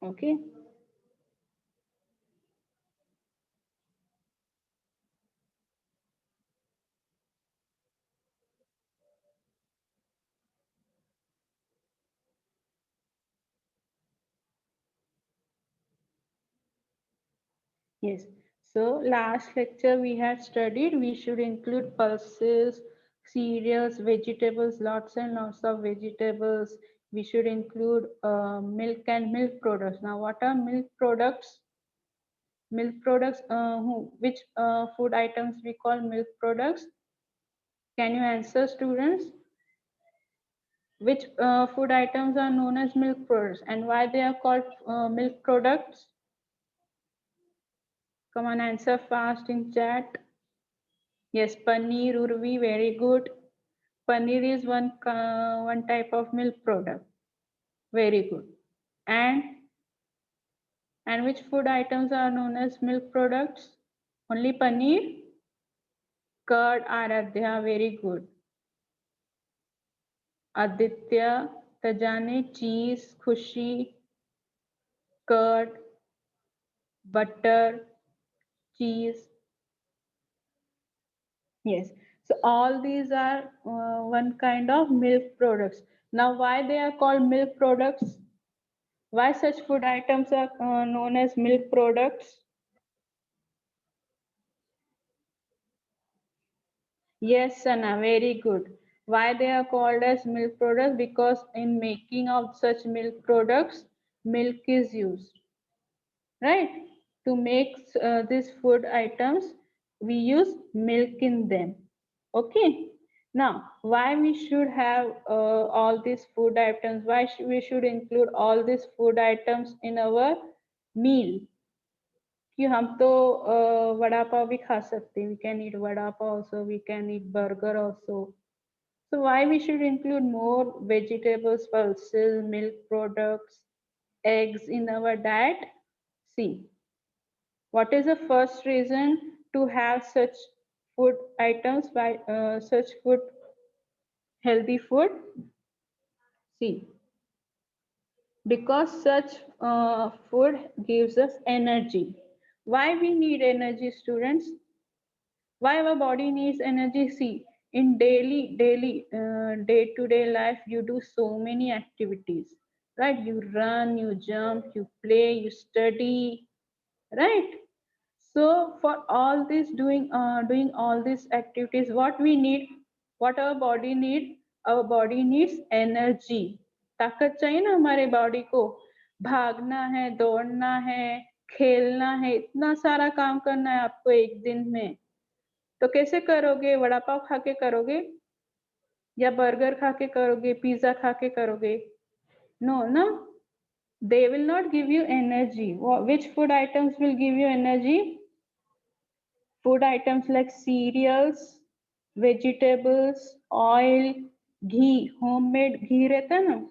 Okay. Yes. So last lecture we had studied we should include pulses, cereals, vegetables, lots and lots of vegetables. We should include milk and milk products. Now, what are milk products? Milk products, which food items we call milk products? Can you answer, students? Which food items are known as milk products and why they are called milk products? Come on, answer fast in chat. Yes, paneer, urvi, very good. Paneer is one type of milk product. Very good. And and which food items are known as milk products? Only paneer, curd, aradhya, very good. Aditya, Tajane, cheese, khushi, curd, butter, cheese. Yes. So all these are one kind of milk products. Now, why they are called milk products? Why such food items are known as milk products? Yes, Sana, very good. Why they are called as milk products? Because in making of such milk products, milk is used, right? To make these food items, we use milk in them. Okay. Now, why we should have all these food items? Why we should include all these food items in our meal? कि हम तो वड़ा पाव भी खा सकते हैं. We can eat vada pav also. We can eat burger also. So why we should include more vegetables, pulses, milk products, eggs in our diet? See, what is the first reason to have such food items? Why such food, healthy food? See, because such food gives us energy. Why we need energy, students? Why our body needs energy? See, in day to day life, you do so many activities, right? You run, you jump, you play, you study, right? So for all this doing all these activities, what we need, what our body need, our body needs energy. ताकत चाहिए ना हमारे body को. भागना है, दौड़ना है, खेलना है, इतना सारा काम करना है आपको एक दिन में. तो कैसे करोगे? वड़ा पाव खा के करोगे या बर्गर खा के करोगे, पिज्जा खा के करोगे? नो ना. They will not give you energy. Which food items will give you energy? Food items like cereals, vegetables, oil, ghee, homemade ghee रहता है ना.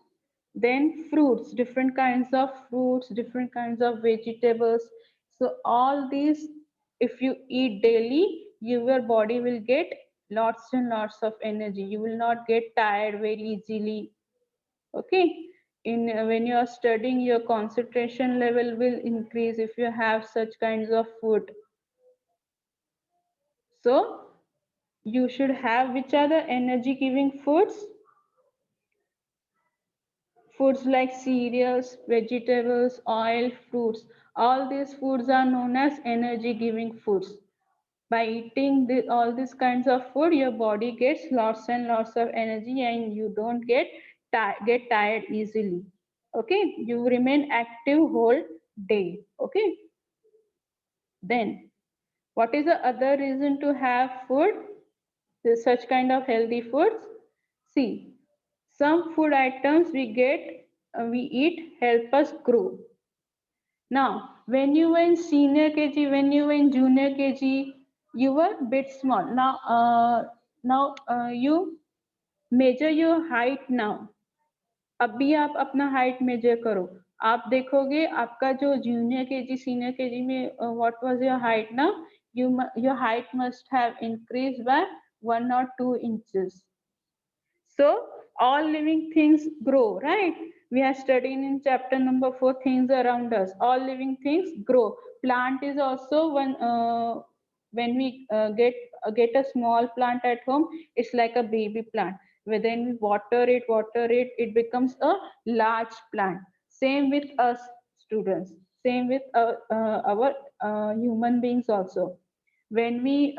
Then fruits, different kinds of fruits, different kinds of vegetables. So all these, if you eat daily, your body will get lots and lots of energy. You will not get tired very easily. Okay. In when you are studying, your concentration level will increase if you have such kinds of food. So you should have, which are the energy giving foods? Foods like cereals, vegetables, oil, fruits. All these foods are known as energy giving foods. By eating all these kinds of food, your body gets lots and lots of energy and you don't get tired easily. Okay, you remain active whole day. Okay, then what is the other reason to have food? Such kind of healthy foods. See, some food items we eat help us grow. Now, when you were in senior KG, when you were in junior KG, you were bit small. Now you measure your height now. अभी आप अपना height measure करो. आप देखोगे आपका जो junior KG senior KG में what was your height ना. Your height must have increased by 1 or 2 inches. So all living things grow, right? We have studied in chapter number 4 things around us. All living things grow. Plant is also one. When we get a small plant at home, it's like a baby plant. When we water it, it becomes a large plant. Same with us students. Same with our human beings also. When we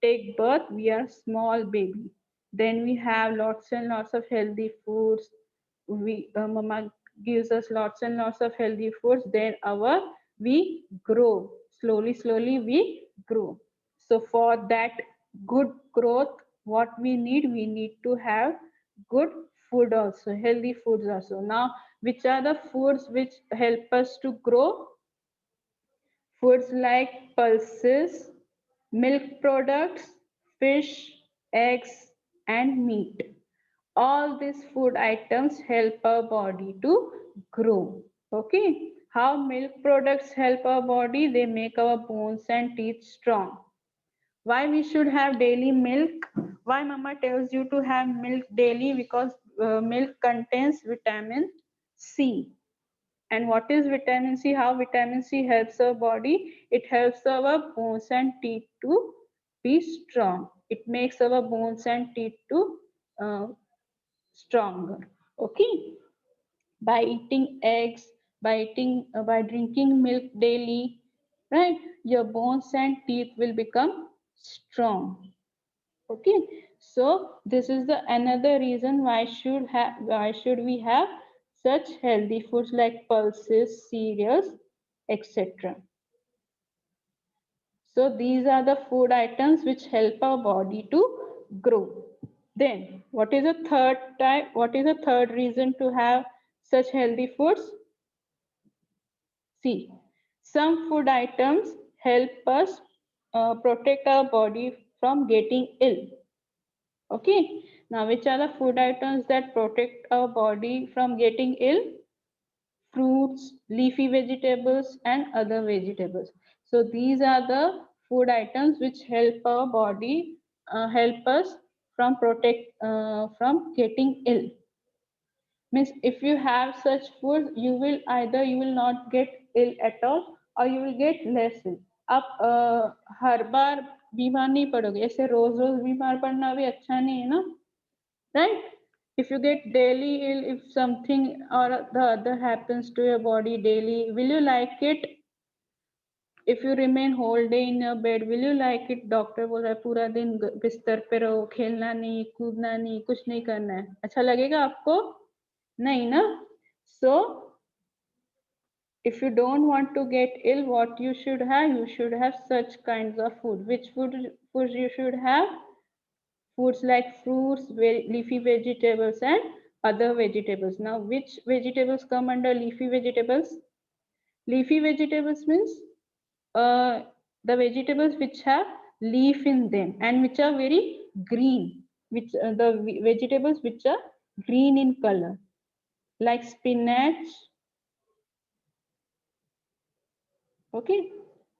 take birth, we are small baby. Then we have lots and lots of healthy foods. We mama gives us lots and lots of healthy foods. Then our we grow slowly. We grow. So for that good growth, what we need to have good food also, healthy foods also. Now, which are the foods which help us to grow? Foods like pulses, milk products, fish, eggs, and meat. All these food items help our body to grow. Okay. How milk products help our body? They make our bones and teeth strong. Why we should have daily milk? Why mama tells you to have milk daily? Because milk contains vitamin C. And what is vitamin C? How vitamin C helps our body? It helps our bones and teeth to be strong. It makes our bones and teeth to uh, stronger. Okay. By eating eggs, by drinking milk daily, right? Your bones and teeth will become strong. Okay. So this is the another reason why should we have such healthy foods like pulses, cereals, etc. So these are the food items which help our body to grow. Then what is the third type? What is the third reason to have such healthy foods? See, some food items help us protect our body from getting ill. Okay. Now, which are the food items that protect our body from getting ill? Fruits, leafy vegetables, and other vegetables. So these are the food items which help our body, help us from getting ill. Means if you have such food, you will not get ill at all, or you will get less ill. आप हर बार बीमार नहीं पड़ोगे, ऐसे रोज रोज बीमार पड़ना भी अच्छा नहीं है ना, right? If you get daily ill, if something or the other happens to your body daily, will you like it? If you remain whole day in your bed, will you like it? Doctor बोल रहा है पूरा दिन बिस्तर पे रहो, खेलना नहीं, कूदना नहीं, कुछ नहीं करना है, अच्छा लगेगा आपको? नहीं ना? So if you don't want to get ill, what you should have? You should have such kinds of food. Which foods you should have? Foods like fruits, leafy vegetables, and other vegetables. Now, which vegetables come under leafy vegetables? Leafy vegetables means uh, the vegetables which have leaf in them and which are very green, which the vegetables which are green in color, like spinach. Okay,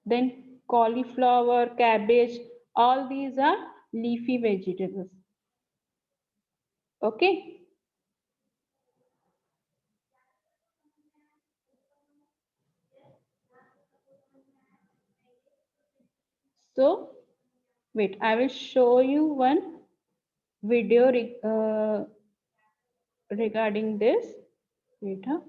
then cauliflower, cabbage, all these are leafy vegetables. Okay, so wait, I will show you one video regarding this. Wait, huh?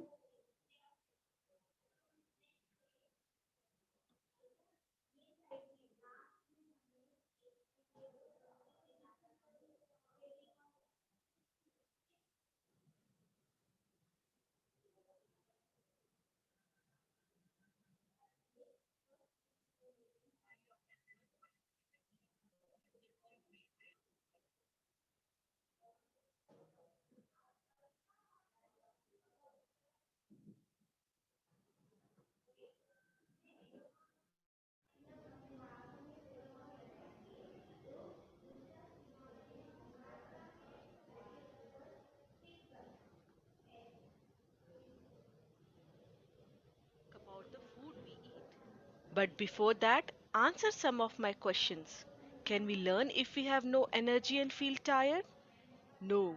About the food we eat. But before that, answer some of my questions. Can we learn if we have no energy and feel tired? No.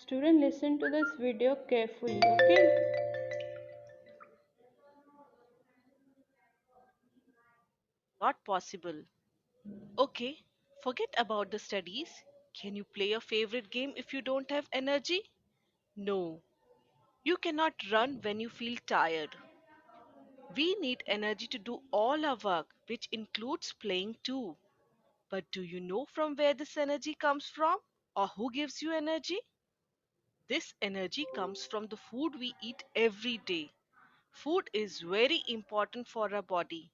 Student, listen to this video carefully, okay? Not possible. Okay, forget about the studies. Can you play your favorite game if you don't have energy? No, you cannot run when you feel tired. We need energy to do all our work, which includes playing too. But do you know from where this energy comes from? Or who gives you energy? This energy comes from the food we eat every day. Food is very important for our body.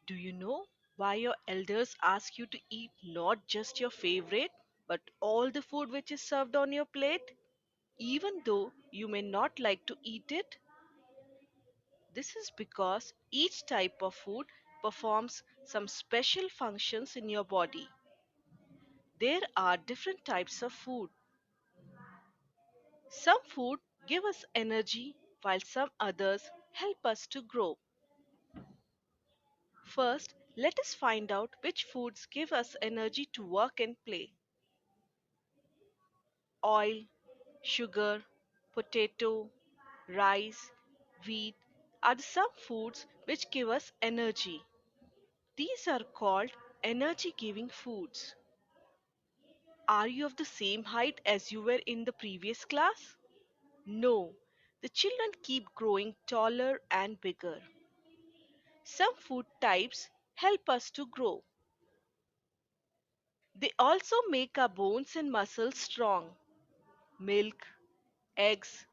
Do you know why your elders ask you to eat not just your favorite, but all the food which is served on your plate? Even though you may not like to eat it? This is because each type of food performs some special functions in your body. There are different types of food. Some food give us energy while some others help us to grow. First, let us find out which foods give us energy to work and play. Oil, sugar, potato, rice, wheat are the some foods which give us energy. These are called energy giving foods. Are you of the same height as you were in the previous class? No, the children keep growing taller and bigger. Some food types help us to grow. They also make our bones and muscles strong. Milk, eggs,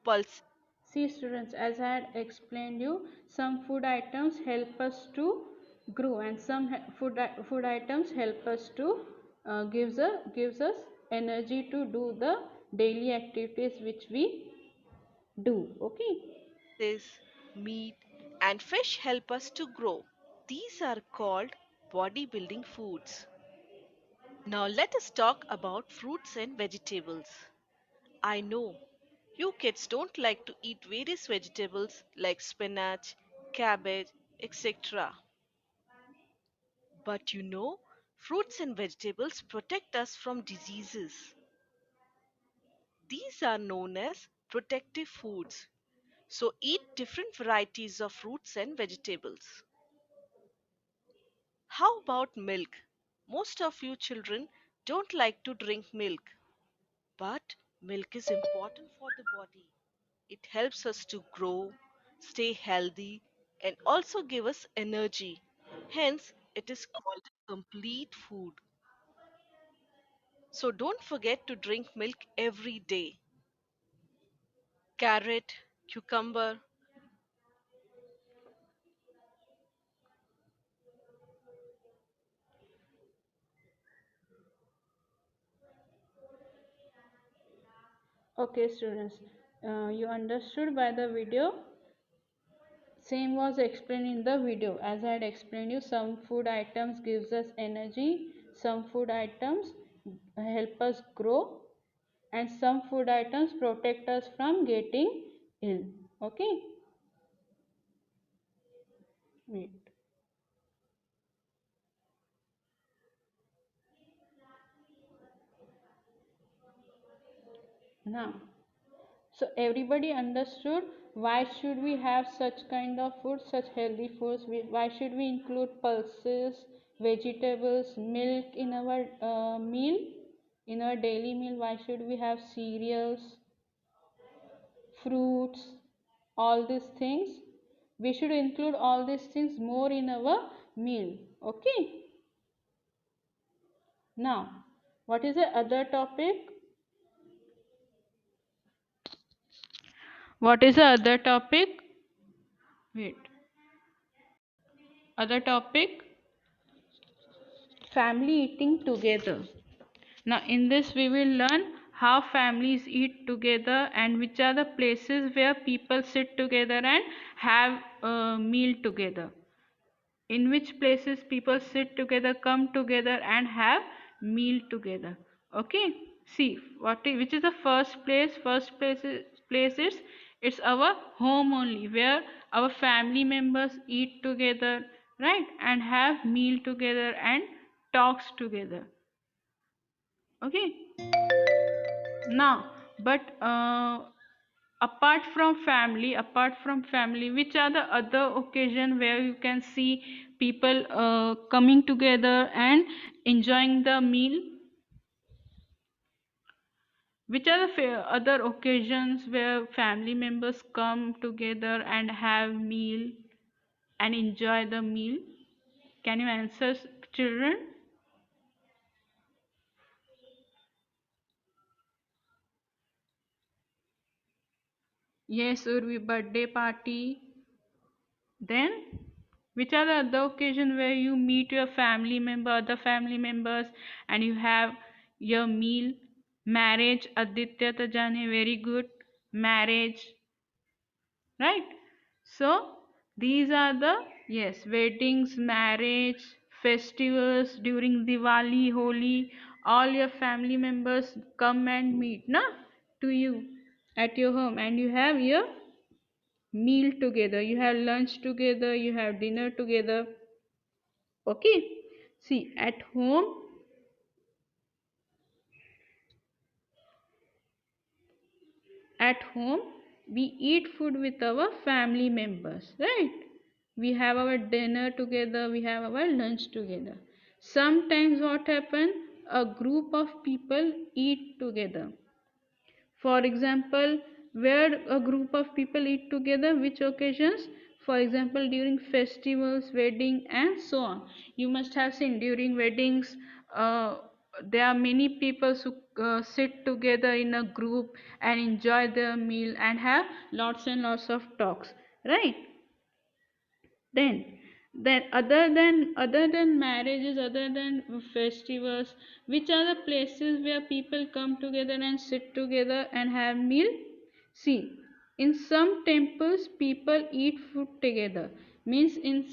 pulse. See students, as I had explained you, some food items help us to grow and some food items help us to gives us energy to do the daily activities which we do. Okay. Pulses, meat, and fish help us to grow. These are called bodybuilding foods. Now let us talk about fruits and vegetables. I know you kids don't like to eat various vegetables like spinach, cabbage, etc. But you know, fruits and vegetables protect us from diseases. These are known as protective foods. So eat different varieties of fruits and vegetables. How about milk? Most of you children don't like to drink milk, but milk is important for the body. It helps us to grow, stay healthy, and also give us energy. Hence, it is called a complete food. So don't forget to drink milk every day. Carrot, cucumber. Okay students, you understood by the video. Same was explained in the video. As I had explained you, some food items gives us energy, some food items help us grow, and some food items protect us from getting ill. Okay. Wait. Now, so everybody understood why should we have such kind of food, such healthy foods? Why should we include pulses, vegetables, milk in our meal, in our daily meal? Why should we have cereals, fruits, all these things? We should include all these things more in our meal. Okay. Now, what is the other topic? What is the other topic? Wait. Other topic? Family eating together. Now in this we will learn how families eat together and which are the places where people sit together and have a meal together. In which places people sit together, come together and have meal together. Okay. See which is the first place. Place is it's our home only, where our family members eat together, right, and have meal together and talks together. Okay. Now, but apart from family, which are the other occasion where you can see people coming together and enjoying the meal? Which are the other occasions where family members come together and have meal and enjoy the meal? Can you answer, children? Yes, Urvi, birthday party. Then, which are the other occasion where you meet your family member, other family members, and you have your meal? Marriage, Aditya Tajane, very good. Marriage, right? So these are the, yes, weddings, marriage, festivals during Diwali, Holi. All your family members come and meet, na, to you at your home, and you have your meal together, you have lunch together, you have dinner together. Okay, see, at home we eat food with our family members, right? We have our dinner together, we have our lunch together. Sometimes what happen, a group of people eat together. For example, where a group of people eat together, which occasions? For example, during festivals, wedding, and so on. You must have seen during weddings, there are many people who sit together in a group and enjoy their meal and have lots and lots of talks, right? Then other than marriages, other than festivals, which are the places where people come together and sit together and have meal? See, in some temples people eat food together. Means in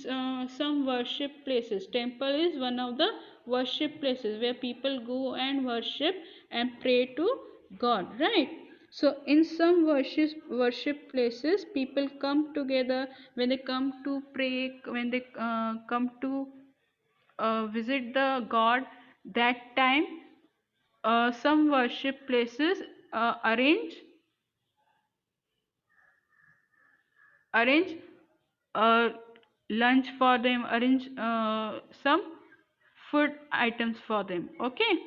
some worship places, temple is one of the worship places where people go and worship and pray to God, right? So in some worship places people come together. When they come to pray, when they come to visit the God, that time some worship places arrange uh, lunch for them, arrange some food items for them. Okay,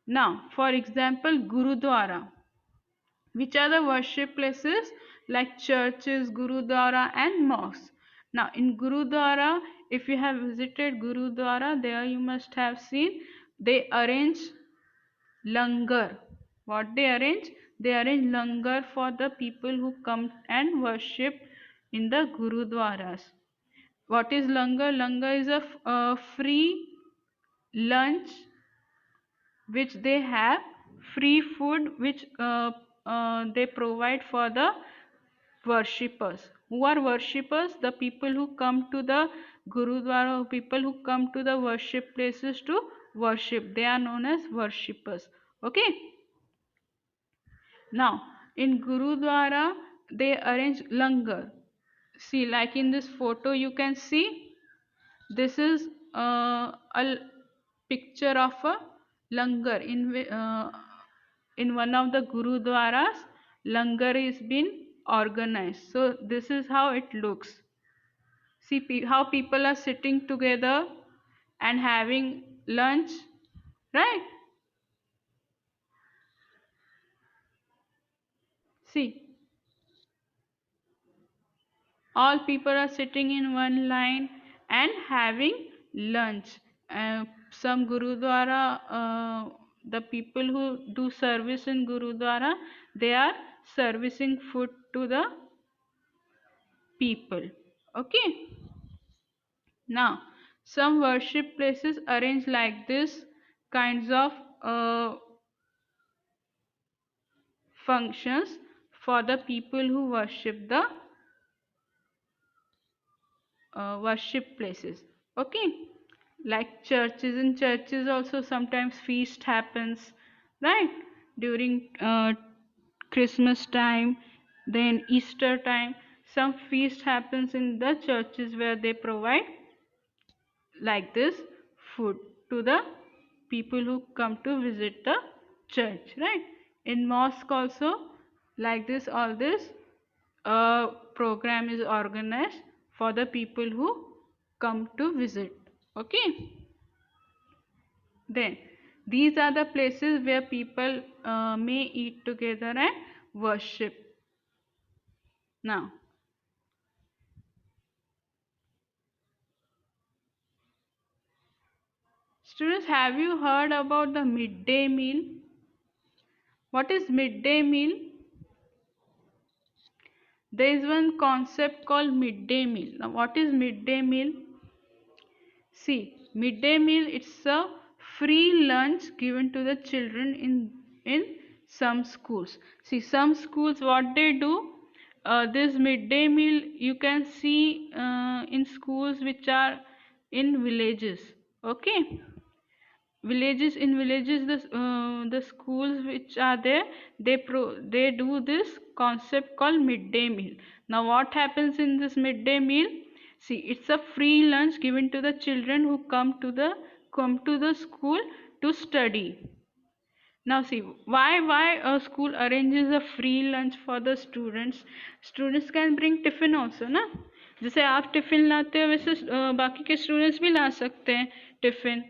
now for example, Gurudwara, which are the worship places like churches, Gurudwara, and mosques. Now, in Gurudwara, if you have visited Gurudwara, there you must have seen they arrange langar. What they arrange? They arrange langar for the people who come and worship in the Gurudwaras. What is langar? Langar is a free lunch which they have, free food which they provide for the worshippers. Who are worshippers? The people who come to the Gurudwara, people who come to the worship places to worship. They are known as worshippers. Okay. Now, in Gurudwara, they arrange langar. See, like in this photo, you can see this is a picture of a langar in one of the Gurudwaras. Langar is been organized. So this is how it looks. See how people are sitting together and having lunch, right? See, all people are sitting in one line and having lunch. Some Gurudwara, the people who do service in Gurudwara, they are servicing food to the people. Okay. Now, some worship places arrange like this kinds of functions for the people who worship the worship places. Okay, like churches. In churches also sometimes feast happens, right? During Christmas time, then Easter time, some feast happens in the churches where they provide like this food to the people who come to visit the church, right? In mosque also, like this, all this program is organized for the people who come to visit. Okay, then these are the places where people may eat together and worship. Now, students, have you heard about the midday meal? What is midday meal? There is one concept called midday meal. Now, what is midday meal? See, midday meal, it's a free lunch given to the children in some schools. See, some schools, what they do, this midday meal you can see in schools which are in villages. Okay, villages, the schools which are there, they do this concept called midday meal. Now what happens in this midday meal? See, it's a free lunch given to the children who come to the school to study. Now see, why a school arranges a free lunch for the students can bring tiffin also ना. जैसे आप tiffin लाते हो वैसे बाकी के students भी ला सकते हैं tiffin.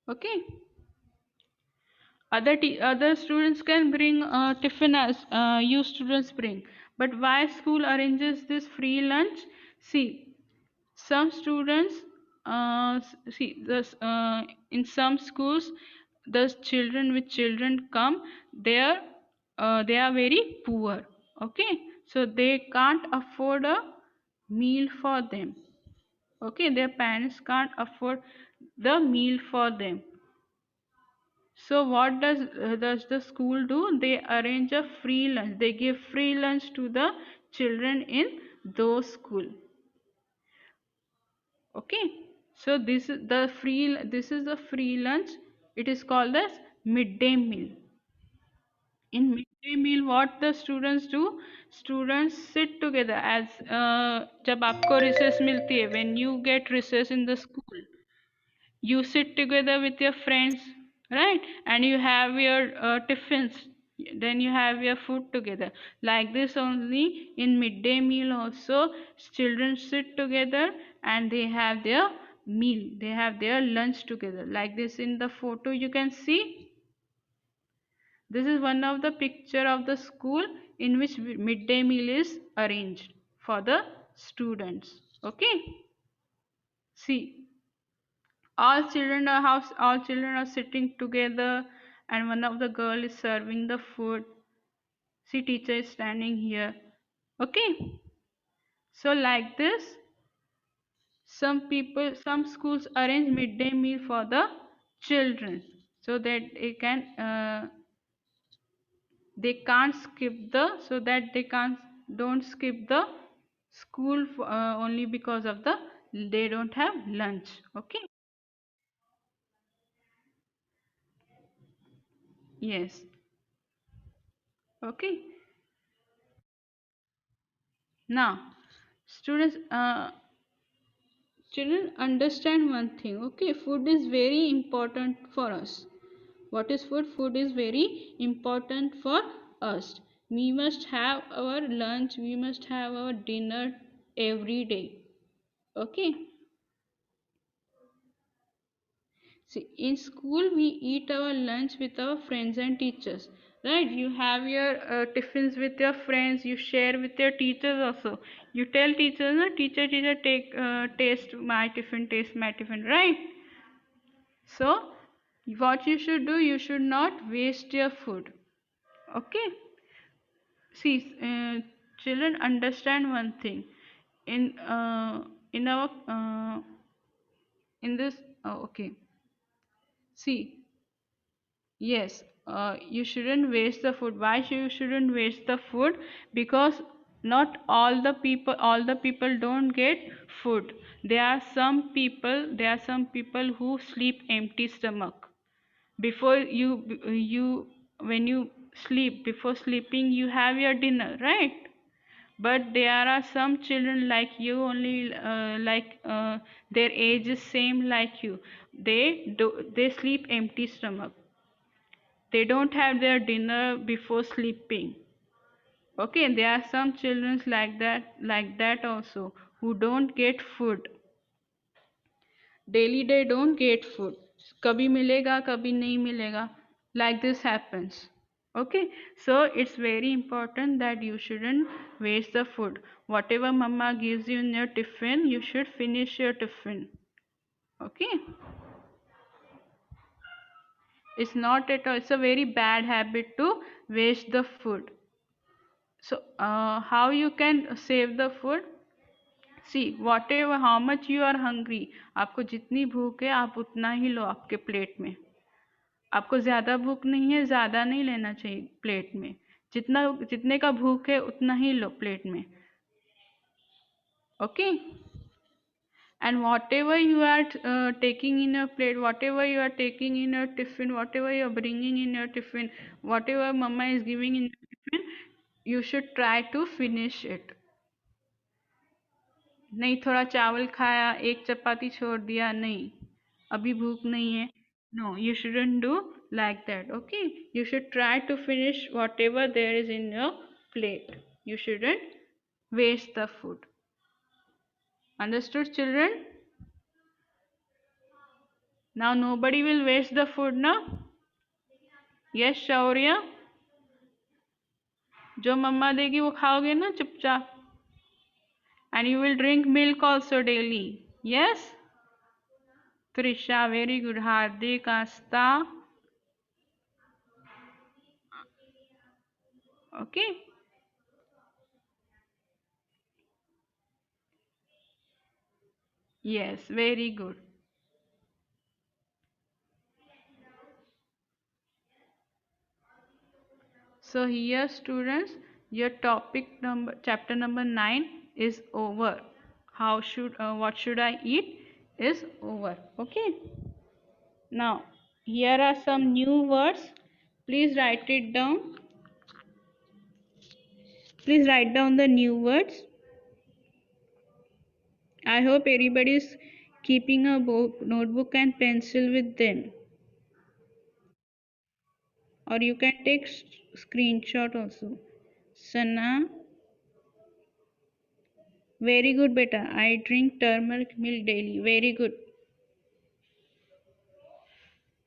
Okay, other students can bring tiffin as you students bring. But why school arranges this free lunch? See, some students see this in some schools, the children with children come there, they are very poor. Okay, so they can't afford a meal for them. Okay, their parents can't afford the meal for them. So what does the school do? They arrange a free lunch. They give free lunch to the children in those school. Okay. So this is the free lunch. It is called as midday meal. In midday meal, what the students do? Students sit together as जब आपको recess मिलती है, when you get recess in the school, you sit together with your friends, right? And you have your tiffins, then you have your food together. Like this only in midday meal also, children sit together and they have their meal, they have their lunch together. Like this in the photo you can see, this is one of the picture of the school in which midday meal is arranged for the students. Okay, see, all children are sitting together and one of the girl is serving the food. See, teacher is standing here. Okay, so like this, some schools arrange midday meal for the children so that they can't skip the so that they can't don't skip the school only because of the they don't have lunch. Okay, yes. Okay, now students, children, understand one thing. Okay, food is very important for us. What is food? Food is very important for us. We must have our lunch, we must have our dinner every day. Okay, see, in school we eat our lunch with our friends and teachers, right? You have your tiffins with your friends, you share with your teachers also. You tell teachers, no, teacher, take taste my tiffin, right? So what you should do, you should not waste your food. Okay, see, children, understand one thing. In our in this okay, see, yes, you shouldn't waste the food. Why you shouldn't waste the food? Because not all the people don't get food. There are some people who sleep empty stomach. Before you when you sleep, before sleeping you have your dinner, right? But there are some children like you only, their age is same like you. They sleep empty stomach. They don't have their dinner before sleeping. Okay, there are some children like that also, who don't get food. Daily they don't get food. कभी मिलेगा कभी नहीं मिलेगा. Like this happens. Okay, so it's very important that you shouldn't waste the food. Whatever mama gives you in your tiffin, you should finish your tiffin. Okay, it's not at all, it's a very bad habit to waste the food. So how you can save the food? See, whatever, how much you are hungry, आपको जितनी भूख है आप उतना ही लो आपके plate में. आपको ज्यादा भूख नहीं है, ज्यादा नहीं लेना चाहिए प्लेट में. जितना जितने का भूख है उतना ही लो प्लेट में. Okay. And whatever you are taking in your plate, whatever you are taking in your tiffin, whatever you are bringing in your tiffin, whatever mama is giving in your tiffin, you should try to finish it. नहीं थोड़ा चावल खाया, एक चपाती छोड़ दिया, नहीं अभी भूख नहीं है. No, you shouldn't do like that. Okay, you should try to finish whatever there is in your plate. You shouldn't waste the food. Understood, children? Now nobody will waste the food now. Yes, Shaurya? जो मम्मा देगी वो खाओगे ना चुपचाप. And you will drink milk also daily. Yes? Trisha, very good. Hardik, Asta. Okay. Yes, very good. So here students, your topic number, chapter number 9 is over. What should I eat is over. Okay. Now, here are some new words. Please write it down. Please write down the new words. I hope everybody is keeping a notebook and pencil with them. Or you can take screenshot also. Sana, very good beta. I drink turmeric milk daily. Very good.